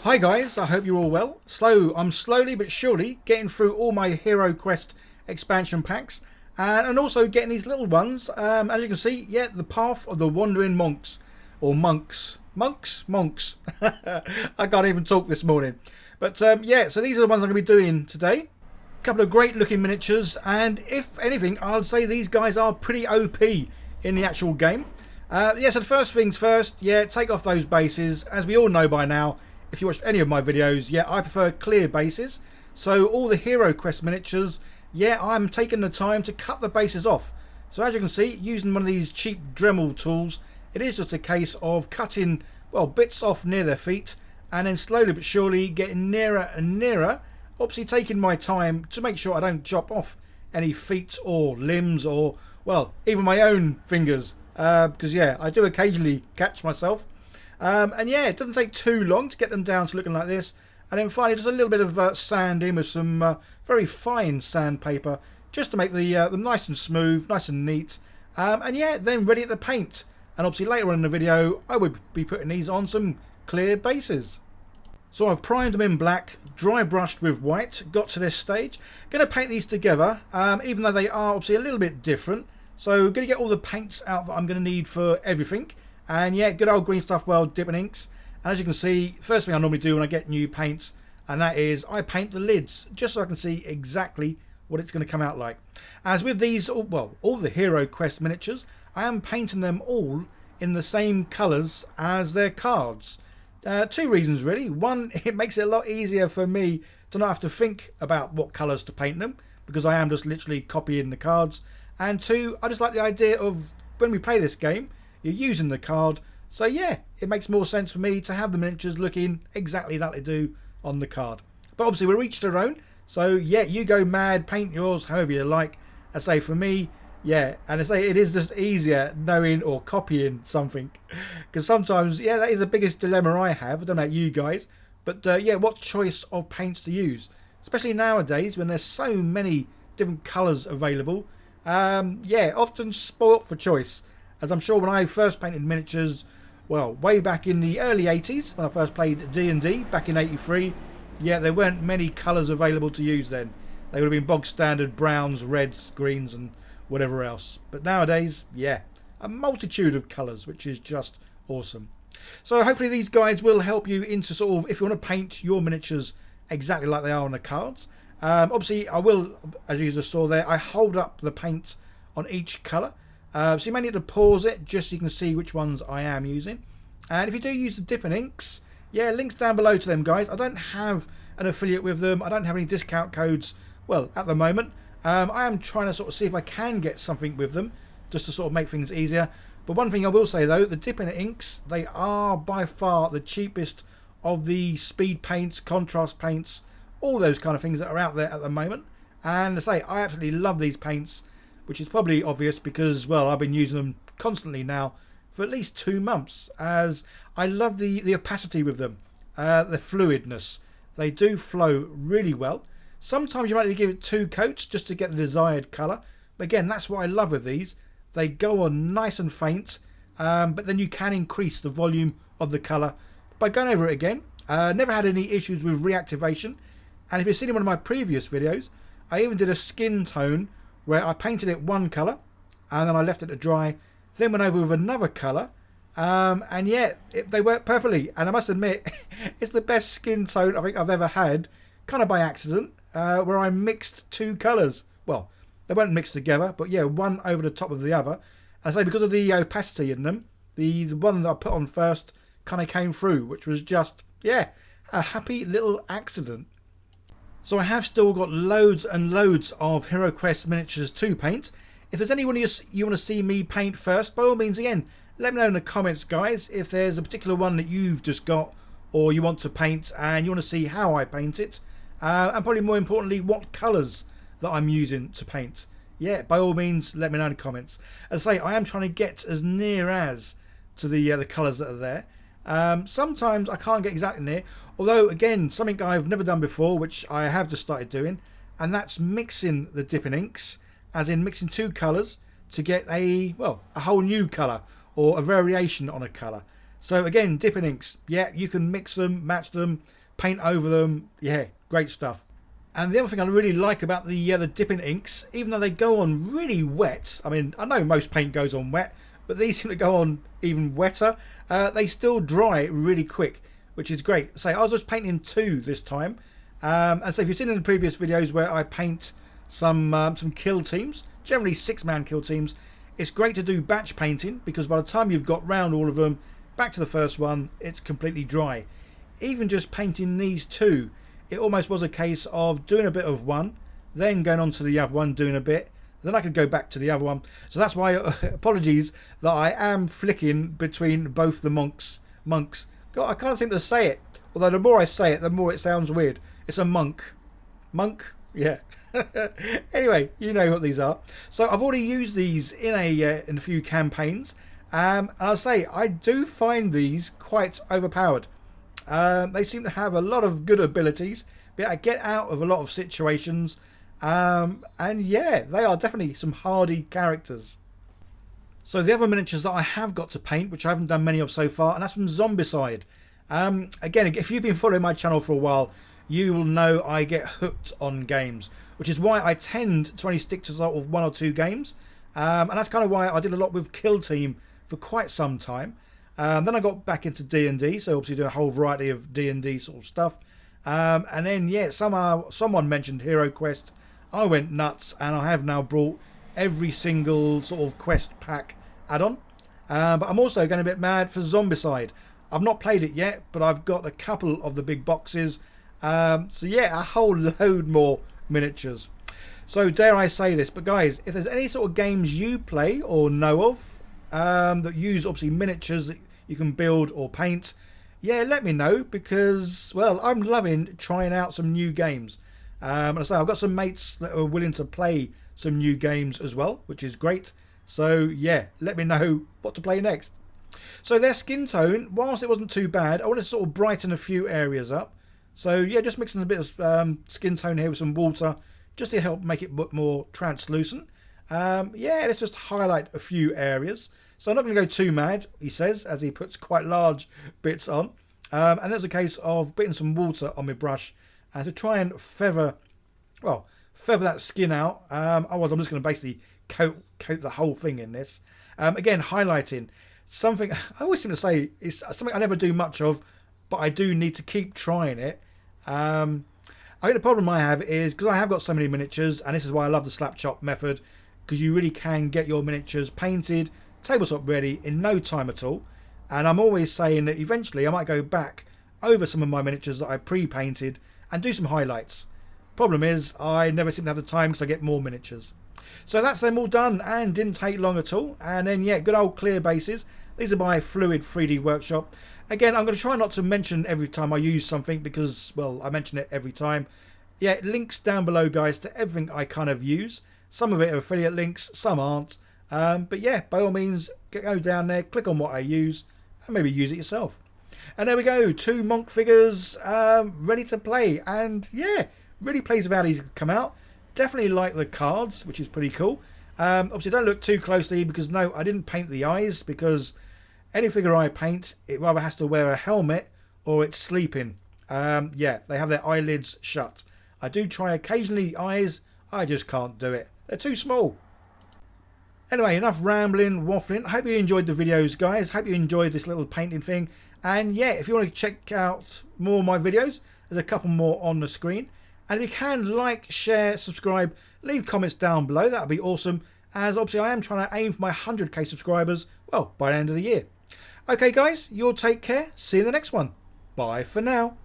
Hi guys, I hope you're all well. I'm slowly but surely getting through all my HeroQuest expansion packs and also getting these little ones. As you can see, yeah, the Path of the Wandering Monks, or Monks. Monks. I can't even talk this morning. But yeah, so these are the ones I'm going to be doing today. A couple of great looking miniatures, and if anything, I would say these guys are pretty OP in the actual game. Yeah, so the first things first, yeah, take off those bases. As we all know by now, if you watched any of my videos, yeah, I prefer clear bases. So all the HeroQuest miniatures, yeah, I'm taking the time to cut the bases off. So as you can see, using one of these cheap Dremel tools, it is just a case of cutting, well, bits off near their feet, and then slowly but surely getting nearer and nearer, obviously taking my time to make sure I don't chop off any feet or limbs or, well, even my own fingers. Because yeah, I do occasionally catch myself. And yeah, it doesn't take too long to get them down to looking like this. And then finally just a little bit of sand in with some very fine sandpaper, just to make them nice and smooth, nice and neat. And yeah, then ready to paint. And obviously later on in the video, I would be putting these on some clear bases. So I've primed them in black, dry brushed with white, got to this stage. Going to paint these together, even though they are obviously a little bit different. So going to get all the paints out that I'm going to need for everything. And yeah, good old Green Stuff World dipping inks. And as you can see, first thing I normally do when I get new paints, and that is I paint the lids, just so I can see exactly what it's going to come out like. As with these, well, all the HeroQuest miniatures, I am painting them all in the same colours as their cards. Two reasons really. One, it makes it a lot easier for me to not have to think about what colours to paint them, because I am just literally copying the cards. And two, I just like the idea of when we play this game, you're using the card, so yeah, it makes more sense for me to have the miniatures looking exactly like they do on the card. But obviously we're each their own, so yeah, you go mad, paint yours however you like. I say for me, yeah, and I say it is just easier knowing or copying something, because sometimes, yeah, that is the biggest dilemma I have. I don't know about you guys, but yeah, what choice of paints to use, especially nowadays when there's so many different colours available. Yeah, often spoilt for choice. As I'm sure when I first painted miniatures, well, way back in the early 80s, when I first played D&D back in 83, yeah, there weren't many colours available to use then. They would have been bog standard browns, reds, greens and whatever else. But nowadays, yeah, a multitude of colours, which is just awesome. So hopefully these guides will help you into sort of, if you want to paint your miniatures exactly like they are on the cards. Obviously, I will, as you just saw there, I hold up the paint on each colour. So you may need to pause it just so you can see which ones I am using. And if you do use the dipping inks, yeah, links down below to them, guys. I don't have an affiliate with them. I don't have any discount codes, well, at the moment. I am trying to sort of see if I can get something with them, just to sort of make things easier. But one thing I will say, though, the dipping inks, they are by far the cheapest of the speed paints, contrast paints, all those kind of things that are out there at the moment. And to say, I absolutely love these paints, which is probably obvious because, well, I've been using them constantly now for at least 2 months, as I love the opacity with them, the fluidness. They do flow really well. Sometimes you might need to give it 2 coats just to get the desired colour. But again, that's what I love with these. They go on nice and faint, but then you can increase the volume of the colour by going over it again. Never had any issues with reactivation. And if you've seen one of my previous videos, I even did a skin tone where I painted it one colour and then I left it to dry, then went over with another colour, and yeah, they work perfectly. And I must admit, it's the best skin tone I think I've ever had, kind of by accident, where I mixed 2 colours. Well, they weren't mixed together, but yeah, one over the top of the other. And I say because of the opacity in them, the one that I put on first kind of came through, which was just, yeah, a happy little accident. So I have still got loads and loads of HeroQuest miniatures to paint. If there's anyone you want to see me paint first, by all means, again, let me know in the comments, guys, if there's a particular one that you've just got or you want to paint and you want to see how I paint it. And probably more importantly, what colours that I'm using to paint. Yeah, by all means, let me know in the comments. As I say, I am trying to get as near as to the colours that are there. Sometimes I can't get exactly near, although again, something I've never done before, which I have just started doing, and that's mixing the dipping inks, as in mixing 2 colours to get a whole new colour or a variation on a colour. So again, dipping inks, yeah, you can mix them, match them, paint over them, yeah, great stuff. And the other thing I really like about the dipping inks, even though they go on really wet, I mean, I know most paint goes on wet, but these seem to go on even wetter. They still dry really quick, which is great. So I was just painting 2 this time. And so if you've seen in the previous videos where I paint some kill teams, generally 6-man kill teams, it's great to do batch painting because by the time you've got round all of them, back to the first one, it's completely dry. Even just painting these 2, it almost was a case of doing a bit of one, then going on to the other one, doing a bit, then I could go back to the other one. So that's why, apologies that I am flicking between both the monks. God, I can't seem to say it. Although the more I say it, the more it sounds weird. It's a monk. Monk? Yeah. Anyway, you know what these are. So I've already used these in a few campaigns. And I'll say, I do find these quite overpowered. They seem to have a lot of good abilities, be able to get out of a lot of situations, and yeah, they are definitely some hardy characters. So the other miniatures that I have got to paint, which I haven't done many of so far, and that's from Zombicide. Again, if you've been following my channel for a while, you will know I get hooked on games, which is why I tend to only stick to sort of 1 or 2 games, and that's kind of why I did a lot with Kill Team for quite some time. Then I got back into D&D, so obviously doing a whole variety of D&D sort of stuff. And then, yeah, someone mentioned HeroQuest. I went nuts, and I have now brought every single sort of quest pack add-on. But I'm also going a bit mad for Zombicide. I've not played it yet, but I've got a couple of the big boxes. So yeah, a whole load more miniatures. So dare I say this, but guys, if there's any sort of games you play or know of that use obviously miniatures that you can build or paint, yeah, let me know, because, well, I'm loving trying out some new games. And I say I've got some mates that are willing to play some new games as well, which is great. So yeah, let me know what to play next. So their skin tone, whilst it wasn't too bad, I want to sort of brighten a few areas up. So yeah, just mixing a bit of skin tone here with some water, just to help make it look more translucent. Yeah, let's just highlight a few areas. So I'm not going to go too mad, he says, as he puts quite large bits on. And there's a case of putting some water on my brush to try and feather that skin out. Otherwise, I'm just going to basically coat the whole thing in this. Again, highlighting something I always seem to say is something I never do much of, but I do need to keep trying it. I think the problem I have is because I have got so many miniatures, and this is why I love the slapchop method, because you really can get your miniatures painted, tabletop ready in no time at all. And I'm always saying that eventually I might go back over some of my miniatures that I pre-painted and do some highlights. Problem is I never seem to have the time because I get more miniatures. So that's them all done, and didn't take long at all. And then yeah, good old clear bases. These are by Fluid 3D Workshop. Again, I'm going to try not to mention every time I use something because, well, I mention it every time. Yeah, links down below, guys, to everything I kind of use. Some of it are affiliate links, some aren't. But yeah, by all means, go down there, click on what I use, and maybe use it yourself. And there we go, 2 monk figures ready to play. And yeah, really pleased with how these come out. Definitely like the cards, which is pretty cool. Obviously, don't look too closely because, no, I didn't paint the eyes because any figure I paint, it rather has to wear a helmet or it's sleeping. Yeah, they have their eyelids shut. I do try occasionally eyes, I just can't do it. They're too small. Anyway, enough rambling, waffling. I hope you enjoyed the videos, guys. Hope you enjoyed this little painting thing. And yeah, if you want to check out more of my videos, there's a couple more on the screen. And if you can, like, share, subscribe, leave comments down below. That would be awesome. As obviously I am trying to aim for my 100k subscribers, well, by the end of the year. Okay, guys, you'll take care. See you in the next one. Bye for now.